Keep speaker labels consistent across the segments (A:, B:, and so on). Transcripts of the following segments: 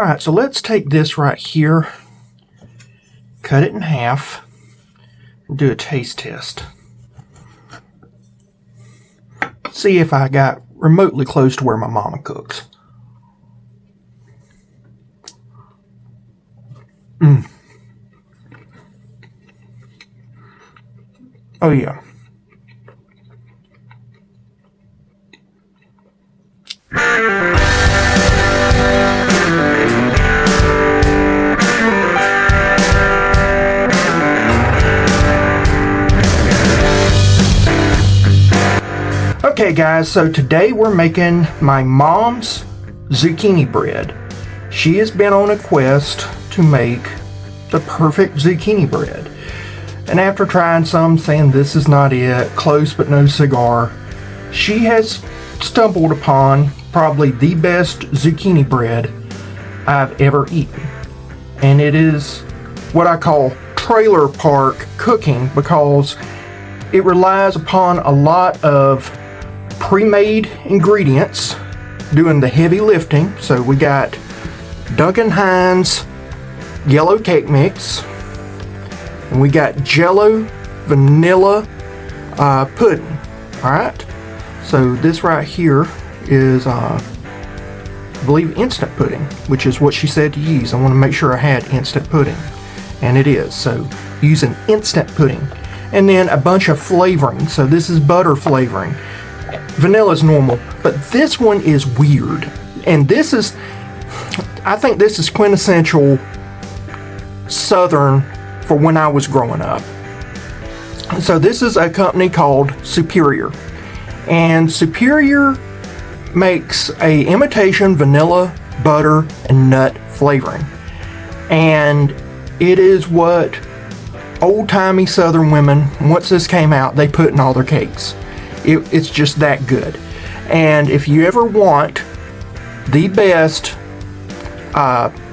A: All right, so let's take this right here, cut it in half, and do a taste test. See if I got remotely close to where my mama cooks. Oh yeah. Okay guys, so today we're making my mom's zucchini bread. She has been on a quest to make the perfect zucchini bread. And after trying some, saying this is not it, close but no cigar, she has stumbled upon probably the best zucchini bread I've ever eaten. And it is what I call trailer park cooking because it relies upon a lot of pre-made ingredients doing the heavy lifting. So we got Duncan Hines yellow cake mix, and we got Jell-O vanilla pudding. All right, so this right here is I believe instant pudding, which is what she said to use. I want to make sure I had instant pudding, and it is. So using instant pudding, and then a bunch of flavoring. So this is butter flavoring. Vanilla is normal, but this one is weird. And this is, I think this is quintessential Southern for when I was growing up. So this is a company called Superior. And Superior makes a imitation vanilla, butter, and nut flavoring. And it is what old-timey Southern women, once this came out, they put in all their cakes. It's just that good. And if you ever want the best,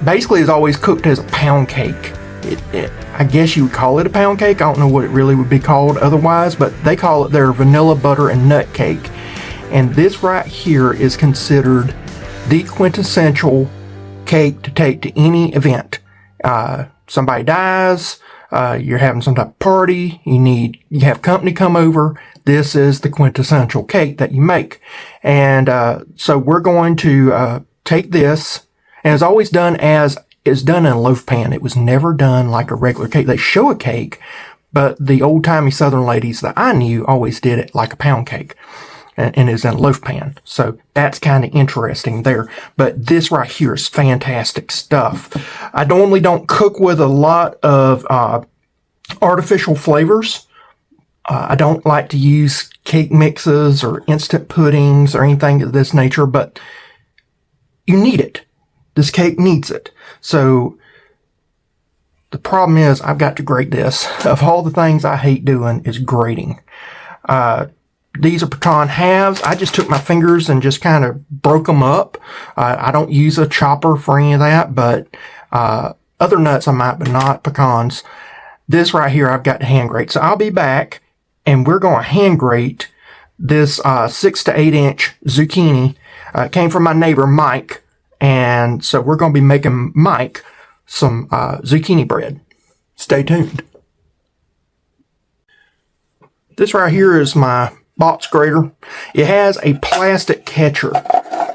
A: basically it's always cooked as a pound cake. I guess you would call it a pound cake. I don't know what it really would be called otherwise, but they call it their vanilla, butter, and nut cake. And this right here is considered the quintessential cake to take to any event. Somebody dies, you're having some type of party, you have company come over. This is the quintessential cake that you make. And so we're going to take this, and it's always done it's done in a loaf pan. It was never done like a regular cake. They show a cake, but the old-timey Southern ladies that I knew always did it like a pound cake, and it's in a loaf pan. So that's kind of interesting there. But this right here is fantastic stuff. I normally don't cook with a lot of artificial flavors. I don't like to use cake mixes or instant puddings or anything of this nature, but you need it. This cake needs it. So the problem is I've got to grate this. Of all the things I hate doing is grating. These are pecan halves. I just took my fingers and just kind of broke them up. I don't use a chopper for any of that, but other nuts I might, but not pecans. This right here I've got to hand grate. So I'll be back, and we're going to hand grate this 6 to 8 inch zucchini. It came from my neighbor Mike, and so we're going to be making Mike some zucchini bread. Stay tuned. This right here is my box grater. It has a plastic catcher,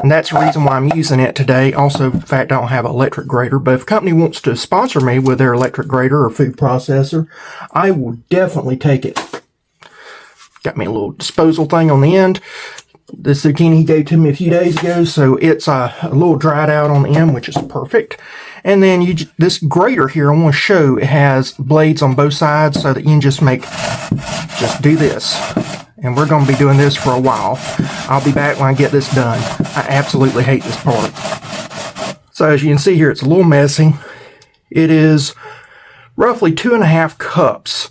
A: and that's the reason why I'm using it today. Also, in fact, I don't have an electric grater, but if a company wants to sponsor me with their electric grater or food processor, I will definitely take it. Got me a little disposal thing on the end. This zucchini he gave to me a few days ago, so it's a little dried out on the end, which is perfect. And then this grater here, I want to show, it has blades on both sides so that you can just do this. And we're going to be doing this for a while. I'll be back when I get this done. I absolutely hate this part. So as you can see here, it's a little messy. It is roughly 2.5 cups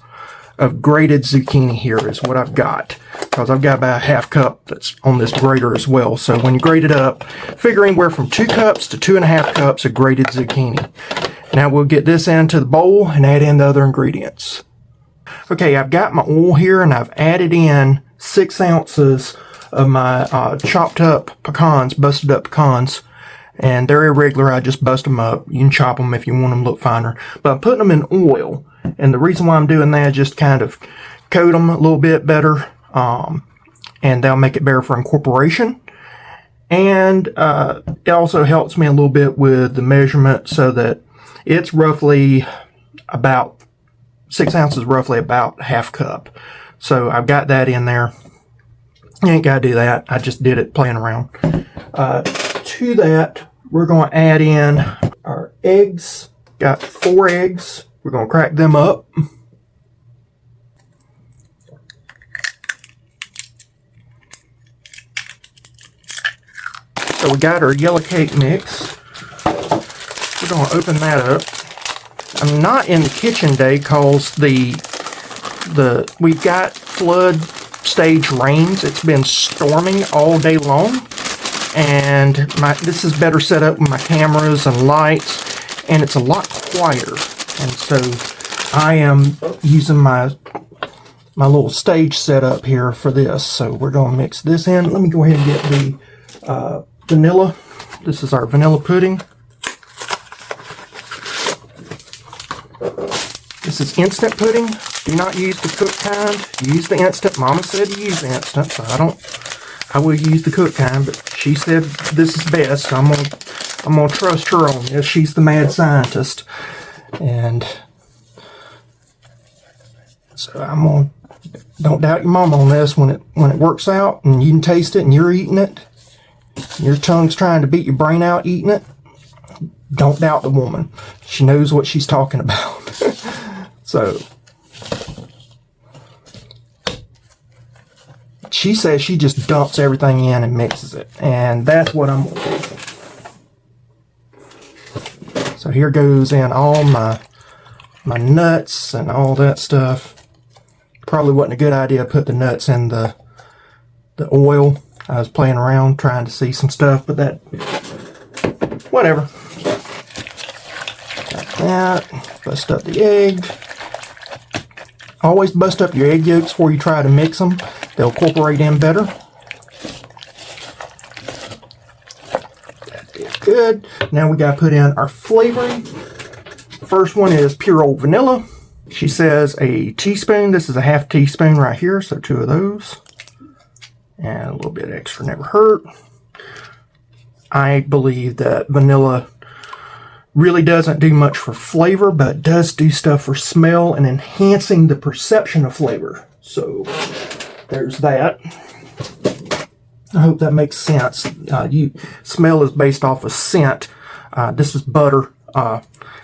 A: of grated zucchini here is what I've got, because I've got about a half cup that's on this grater as well. So when you grate it up, figure anywhere from 2 cups to 2.5 cups of grated zucchini. Now we'll get this into the bowl and add in the other ingredients. Okay, I've got my oil here, and I've added in 6 ounces of my chopped up pecans, busted up pecans. and they're irregular. I just bust them up. You can chop them if you want them to look finer. But I'm putting them in oil, and the reason why I'm doing that is just kind of coat them a little bit better, and that'll make it better for incorporation. And it also helps me a little bit with the measurement, so that it's roughly about 6 ounces, roughly about half cup. So I've got that in there. You ain't got to do that. I just did it playing around. To that, we're going to add in our eggs. Got 4 eggs. We're going to crack them up. So we got our yellow cake mix. We're going to open that up. I'm not in the kitchen today because we've got flood stage rains. It's been storming all day long, and this is better set up with my cameras and lights, and it's a lot quieter. And so I am using my little stage setup here for this. So we're going to mix this in. Let me go ahead and get the vanilla. This is our vanilla pudding. This is instant pudding. Do not use the cooked kind. Use the instant. Mama said to use the instant, so I will use the cooked kind, but she said this is best. So I'm gonna trust her on this. She's the mad scientist. And so don't doubt your mom on this. When it works out and you can taste it and you're eating it, your tongue's trying to beat your brain out eating it, don't doubt the woman. She knows what she's talking about. So she says she just dumps everything in and mixes it, and that's what I'm gonna do. So here goes in all my nuts and all that stuff. Probably wasn't a good idea to put the nuts in the oil. I was playing around trying to see some stuff, but whatever. Like that. Bust up the egg. Always bust up your egg yolks before you try to mix them. They'll incorporate in better. That did good. Now we got to put in our flavoring. First one is pure old vanilla. She says a teaspoon. This is a half teaspoon right here, so 2 of those. And a little bit extra never hurt. I believe that vanilla really doesn't do much for flavor, but does do stuff for smell and enhancing the perception of flavor. So there's that. I hope that makes sense. Smell is based off of scent. This is butter.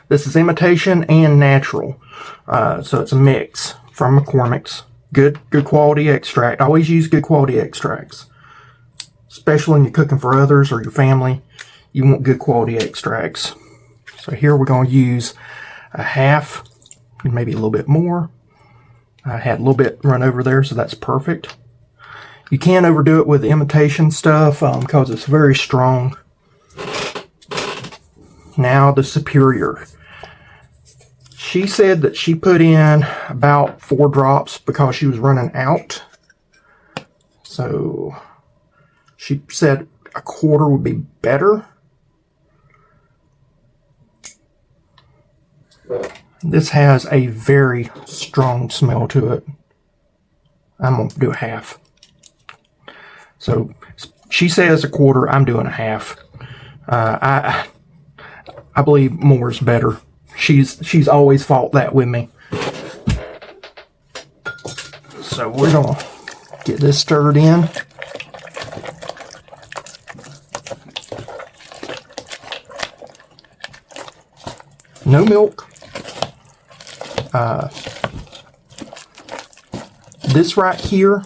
A: This is imitation and natural. So it's a mix from McCormick's. Good quality extract. Always use good quality extracts. Especially when you're cooking for others or your family. You want good quality extracts. So here we're going to use a half, maybe a little bit more. I had a little bit run over there, so that's perfect. You can't overdo it with the imitation stuff because it's very strong. Now the superior. She said that she put in about 4 drops because she was running out. So she said a quarter would be better. This has a very strong smell to it. I'm going to do a half. So she says a quarter, I'm doing a half. I believe more is better. She's always fought that with me. So we're going to get this stirred in. No milk. This right here,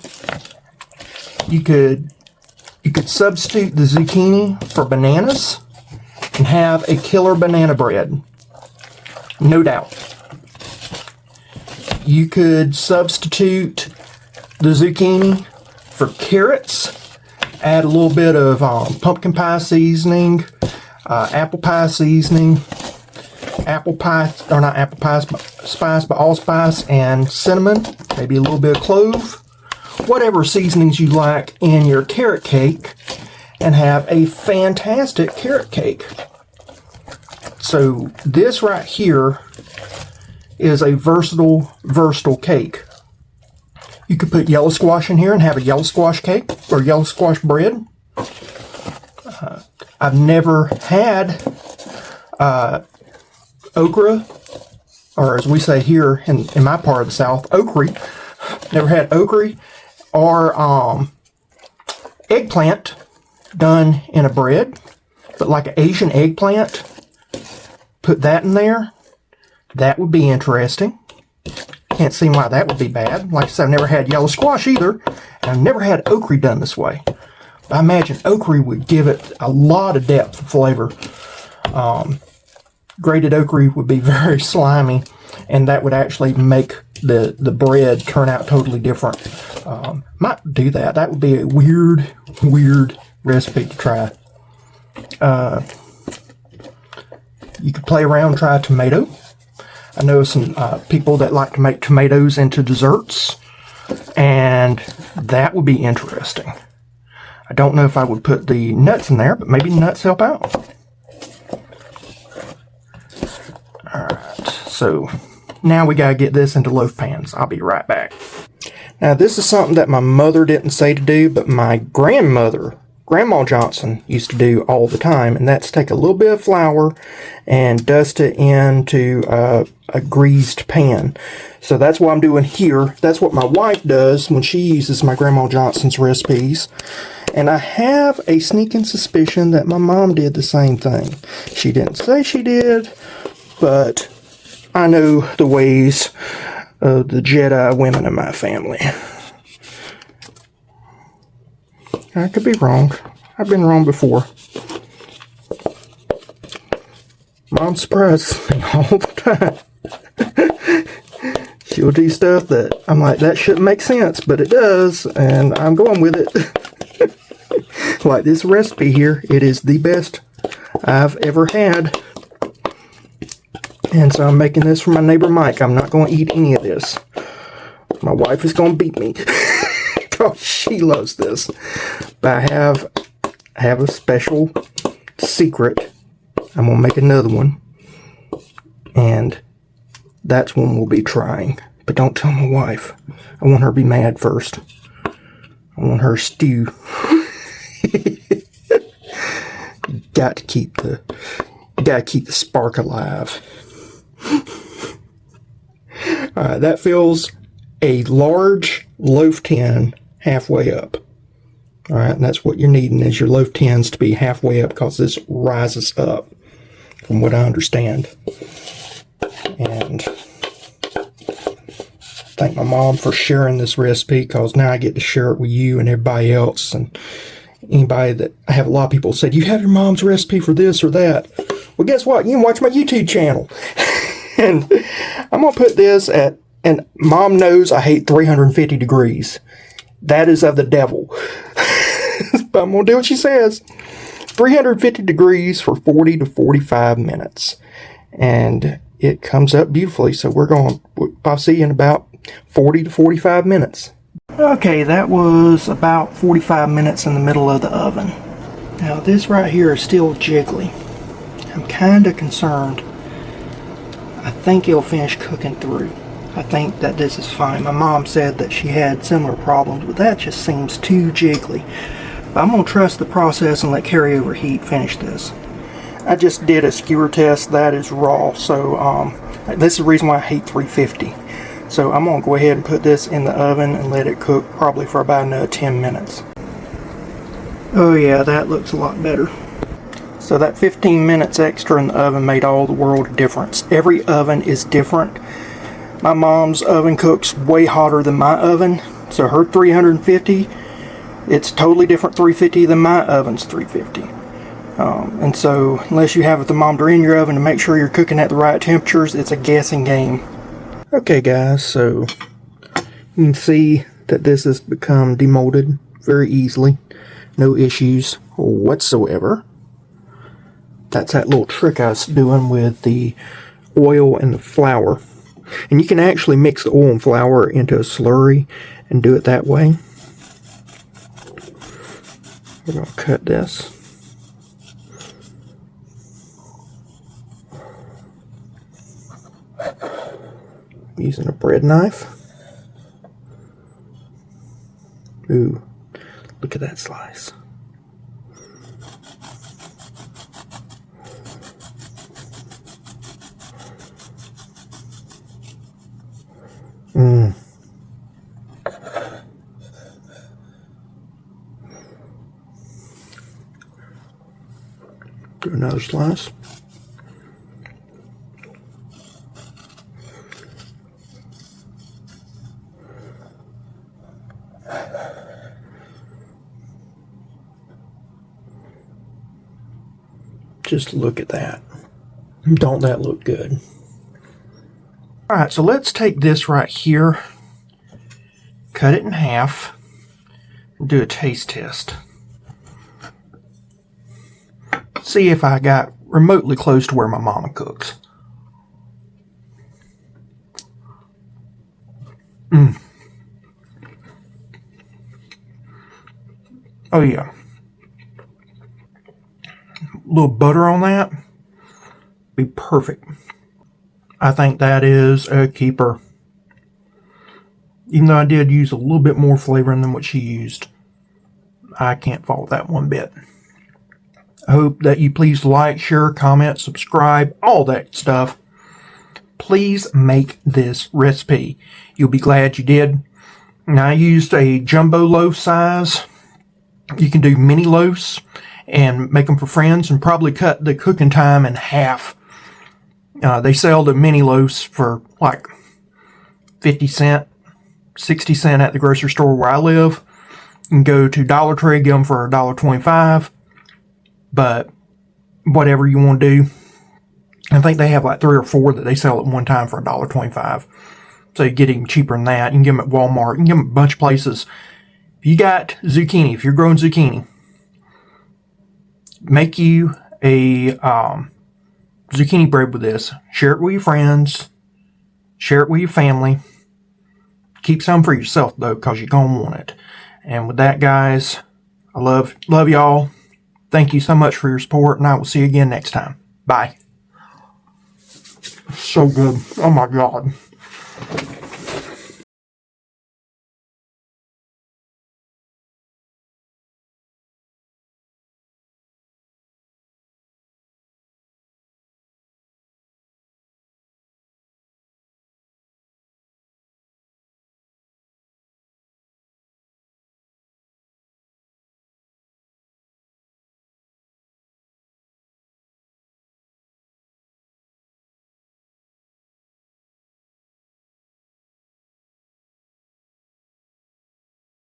A: you could substitute the zucchini for bananas and have a killer banana bread. No doubt. You could substitute the zucchini for carrots, add a little bit of pumpkin pie seasoning, apple pie seasoning, spice, but allspice and cinnamon, maybe a little bit of clove, whatever seasonings you like in your carrot cake, and have a fantastic carrot cake. So this right here is a versatile cake. You could put yellow squash in here and have a yellow squash cake or yellow squash bread. I've never had okra, or as we say here in my part of the South, okra. Never had okra or eggplant done in a bread, but like an Asian eggplant. Put that in there. That would be interesting. Can't see why that would be bad. Like I said, I've never had yellow squash either, and I've never had okra done this way. But I imagine okra would give it a lot of depth of flavor. Grated okra would be very slimy, and that would actually make the bread turn out totally different. Might do that. That would be a weird recipe to try. You could play around and try a tomato. I know some people that like to make tomatoes into desserts, and that would be interesting. I don't know if I would put the nuts in there, but maybe nuts help out. Alright, so now we gotta get this into loaf pans. I'll be right back. Now this is something that my mother didn't say to do, but my grandmother, Grandma Johnson, used to do all the time, and that's take a little bit of flour and dust it into a greased pan. So that's what I'm doing here. That's what my wife does when she uses my Grandma Johnson's recipes. And I have a sneaking suspicion that my mom did the same thing. She didn't say she did, but I know the ways of the Jedi women in my family. I could be wrong. I've been wrong before. Mom surprises me all the time. She'll do stuff that I'm like, that shouldn't make sense, but it does, and I'm going with it. Like this recipe here, it is the best I've ever had. And so I'm making this for my neighbor Mike. I'm not going to eat any of this. My wife is going to beat me. Because she loves this. But I have a special secret. I'm going to make another one. And that's one we'll be trying. But don't tell my wife. I want her to be mad first. I want her to stew. You got to keep the spark alive. Alright, that fills a large loaf tin halfway up. Alright, and that's what you're needing is your loaf tins to be halfway up because this rises up, from what I understand. And thank my mom for sharing this recipe because now I get to share it with you and everybody else. And anybody that I have a lot of people said, you have your mom's recipe for this or that. Well, guess what? You can watch my YouTube channel. And I'm going to put this at, and Mom knows I hate 350 degrees. That is of the devil. But I'm going to do what she says. 350 degrees for 40 to 45 minutes. And it comes up beautifully. So I'll see you in about 40 to 45 minutes. Okay, that was about 45 minutes in the middle of the oven. Now this right here is still jiggly. I'm kind of concerned. I think it'll finish cooking through. I think that this is fine. My mom said that she had similar problems, but that just seems too jiggly. But I'm going to trust the process and let carryover heat finish this. I just did a skewer test. That is raw, so this is the reason why I hate 350. So I'm going to go ahead and put this in the oven and let it cook probably for about another 10 minutes. Oh yeah, that looks a lot better. So that 15 minutes extra in the oven made all the world of difference. Every oven is different. My mom's oven cooks way hotter than my oven. So her 350, it's totally different 350 than my oven's 350. And so unless you have a thermometer in your oven to make sure you're cooking at the right temperatures, it's a guessing game. Okay guys, so you can see that this has become demolded very easily. No issues whatsoever. That's that little trick I was doing with the oil and the flour. And you can actually mix the oil and flour into a slurry and do it that way. We're going to cut this. Using a bread knife. Ooh, look at that slice. Do another slice. Just look at that. Don't that look good? All right, so let's take this right here, cut it in half, and do a taste test. See if I got remotely close to where my mama cooks. Oh yeah. A little butter on that. Be perfect. I think that is a keeper. Even though I did use a little bit more flavoring than what she used, I can't fault that one bit. I hope that you please like, share, comment, subscribe, all that stuff. Please make this recipe. You'll be glad you did. Now, I used a jumbo loaf size. You can do mini loaves and make them for friends and probably cut the cooking time in half. They sell the mini loaves for like 50 cents, 60 cents at the grocery store where I live. You can go to Dollar Tree, get them for $1.25. But whatever you want to do, I think they have like 3 or 4 that they sell at one time for $1.25. So you get even cheaper than that. You can get them at Walmart. You can get them at a bunch of places. If you got zucchini, if you're growing zucchini, make you a zucchini bread with this. Share it with your friends. Share it with your family. Keep some for yourself, though, because you're going to want it. And with that, guys, I love y'all. Thank you so much for your support, and I will see you again next time. Bye. So good. Oh, my God.